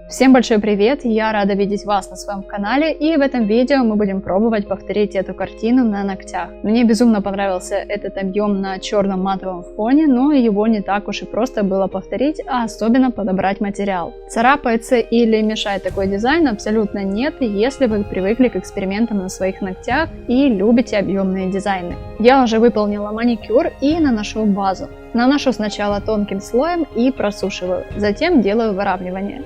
Всем большой привет! Я рада видеть вас на своем канале, и в этом видео мы будем пробовать повторить эту картину на ногтях. Мне безумно понравился этот объем на черном матовом фоне, но его не так уж и просто было повторить, а особенно подобрать материал. Царапается или мешает такой дизайн абсолютно нет, если вы привыкли к экспериментам на своих ногтях и любите объемные дизайны. Я уже выполнила маникюр и наношу базу. Наношу сначала тонким слоем и просушиваю, затем делаю выравнивание.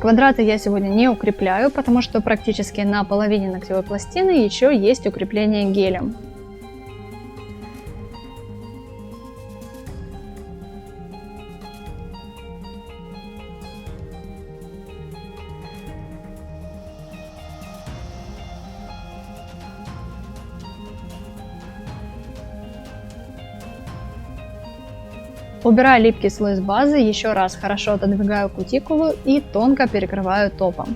Квадраты я сегодня не укрепляю, потому что практически на половине ногтевой пластины еще есть укрепление гелем. Убираю липкий слой с базы, еще раз хорошо отодвигаю кутикулу и тонко перекрываю топом.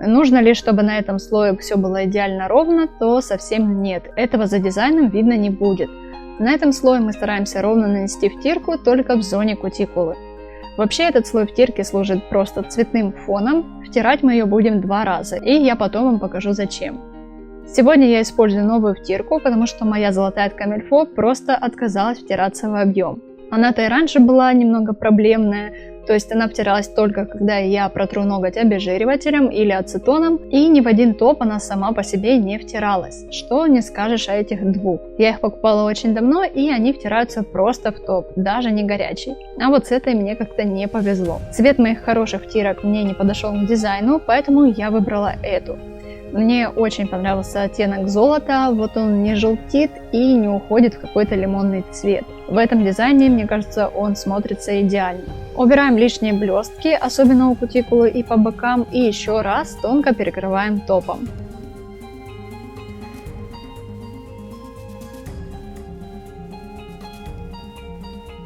Нужно ли, чтобы на этом слое все было идеально ровно, то совсем нет. Этого за дизайном видно не будет. На этом слое мы стараемся ровно нанести втирку только в зоне кутикулы. Вообще этот слой втирки служит просто цветным фоном, втирать мы ее будем 2 раза, и я потом вам покажу зачем. Сегодня я использую новую втирку, потому что моя золотая от Комильфо просто отказалась втираться в объем. Она-то и раньше была немного проблемная, то есть она втиралась только когда я протру ноготь обезжиривателем или ацетоном, и ни в один топ она сама по себе не втиралась, что не скажешь о этих двух. Я их покупала очень давно, и они втираются просто в топ, даже не горячий. А вот с этой мне как-то не повезло. Цвет моих хороших втирок мне не подошел к дизайну, поэтому я выбрала эту. Мне очень понравился оттенок золота, вот он не желтит и не уходит в какой-то лимонный цвет. В этом дизайне, мне кажется, он смотрится идеально. Убираем лишние блестки, особенно у кутикулы и по бокам, и еще раз тонко перекрываем топом.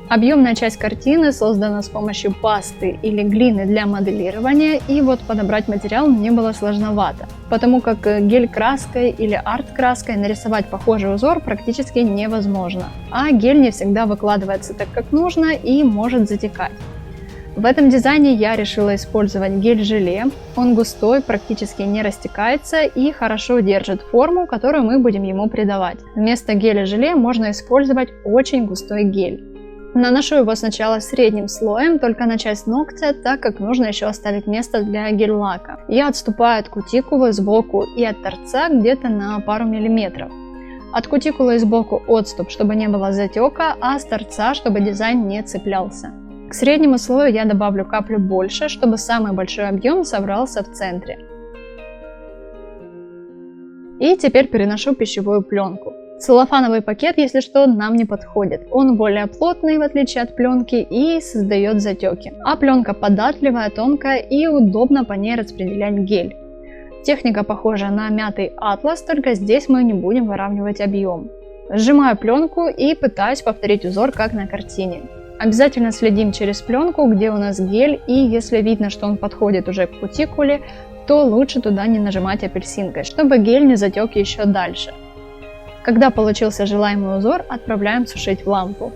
Объемная часть картины создана с помощью пасты или глины для моделирования, и вот подобрать материал мне было сложновато, потому как гель-краской или арт-краской нарисовать похожий узор практически невозможно, а гель не всегда выкладывается так, как нужно, и может затекать. В этом дизайне я решила использовать гель-желе, он густой, практически не растекается и хорошо держит форму, которую мы будем ему придавать. Вместо геля-желе можно использовать очень густой гель. Наношу его сначала средним слоем, только на часть ногтя, так как нужно еще оставить место для гель-лака. Я отступаю от кутикулы сбоку и от торца где-то на пару миллиметров. От кутикулы и сбоку отступ, чтобы не было затека, а с торца, чтобы дизайн не цеплялся. К среднему слою я добавлю каплю больше, чтобы самый большой объем собрался в центре. И теперь переношу пищевую пленку. Целлофановый пакет, если что, нам не подходит. Он более плотный, в отличие от пленки, и создает затеки. А пленка податливая, тонкая и удобно по ней распределять гель. Техника похожа на мятый атлас, только здесь мы не будем выравнивать объем. Сжимаю пленку и пытаюсь повторить узор, как на картине. Обязательно следим через пленку, где у нас гель, и если видно, что он подходит уже к кутикуле, то лучше туда не нажимать апельсинкой, чтобы гель не затек еще дальше. Когда получился желаемый узор, отправляем сушить в лампу.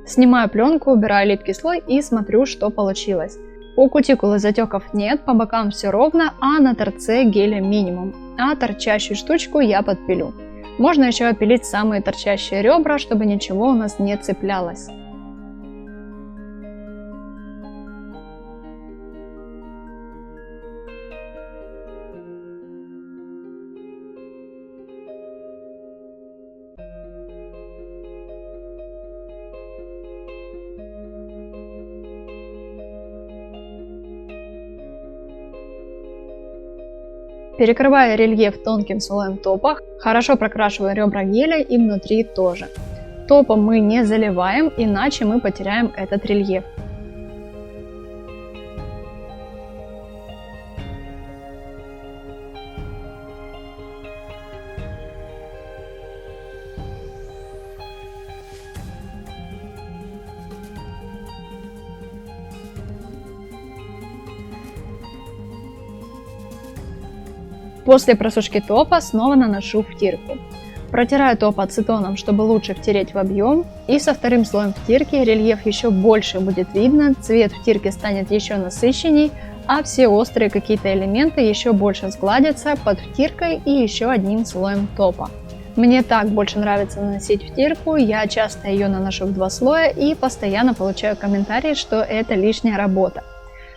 Снимаю пленку, убираю липкий слой и смотрю, что получилось. У кутикулы затеков нет, по бокам все ровно, а на торце геля минимум. А торчащую штучку я подпилю. Можно еще опилить самые торчащие ребра, чтобы ничего у нас не цеплялось. Перекрывая рельеф тонким слоем топа, хорошо прокрашиваю ребра геля и внутри тоже. Топом мы не заливаем, иначе мы потеряем этот рельеф. После просушки топа снова наношу втирку. Протираю топ ацетоном, чтобы лучше втереть в объем. И со вторым слоем втирки рельеф еще больше будет видно, цвет втирки станет еще насыщенней, а все острые какие-то элементы еще больше сгладятся под втиркой и еще одним слоем топа. Мне так больше нравится наносить втирку, я часто ее наношу в 2 слоя и постоянно получаю комментарии, что это лишняя работа.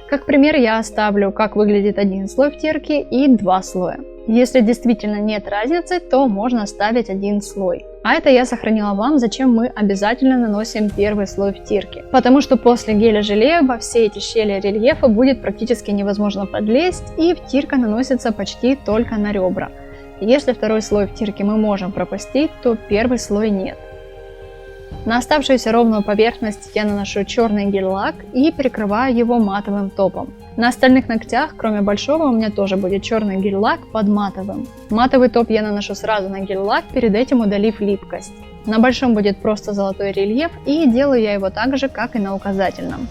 Как пример я оставлю, как выглядит один слой втирки и 2 слоя. Если действительно нет разницы, то можно оставить один слой. А это я сохранила вам, зачем мы обязательно наносим первый слой втирки. Потому что после геля-желе во все эти щели рельефа будет практически невозможно подлезть, и втирка наносится почти только на ребра. Если второй слой втирки мы можем пропустить, то первый слой нет. На оставшуюся ровную поверхность я наношу черный гель-лак и прикрываю его матовым топом. На остальных ногтях, кроме большого, у меня тоже будет черный гель-лак под матовым. Матовый топ я наношу сразу на гель-лак, перед этим удалив липкость. На большом будет просто золотой рельеф, и делаю я его так же, как и на указательном.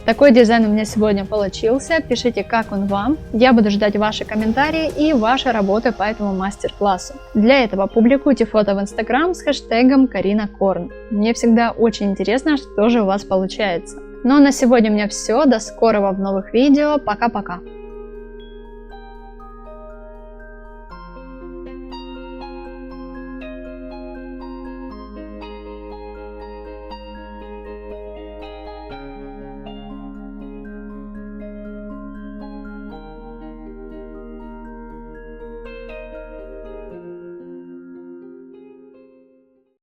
Такой дизайн у меня сегодня получился. Пишите, как он вам. Я буду ждать ваши комментарии и ваши работы по этому мастер-классу. Для этого публикуйте фото в Instagram с хэштегом Карина Корн. Мне всегда очень интересно, что же у вас получается. Ну а на сегодня у меня все. До скорого в новых видео. Пока-пока.